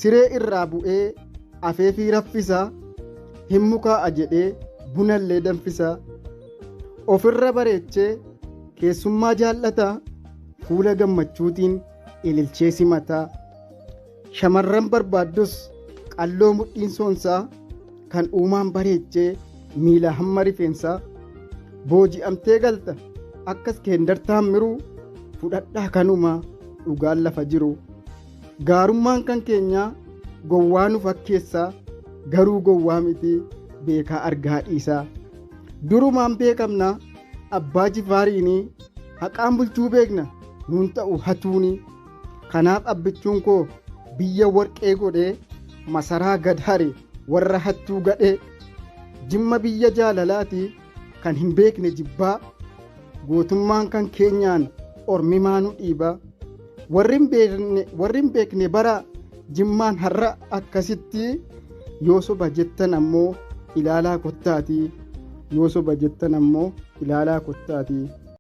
siree irraa bu'ee afeefii raffisaa hin mukaa'a jedhee bunallee danfisaa ofirra bareechee keessummaa jaallataa fuula gammachuutiin ililchee simataa shamarran barbaaddus qalloo mudhiin soonsaa kan uumaan bareechee miila hamma rifeensaa booji'amtee galta akkas keendartaan miruu fudhadhaa kanumaa dhugaan lafa jiru gaarummaan kan keenyaa gowwaa nu fakkeessaa garuu gowwaa miti beekaa argaa dhiisaa durumaan beekamna abbaa jifaariinii haqaan bulchuu beekna nuun ta'u hatuunii kanaaf abbichuun koo biyya warqee godhee masaraa gadhare warra hattuu gadhee jimma biyya jaalalaatii kan hin beekne jibbaa gootummaan kan keenyaan ormimaa nu dhiibaa warri hin beekne bara jimmaan har'a akkasitti yoo soba jettan ammoo ilaalaa kottaatii yoo soba jettan ammoo ilaalaa kottaatii.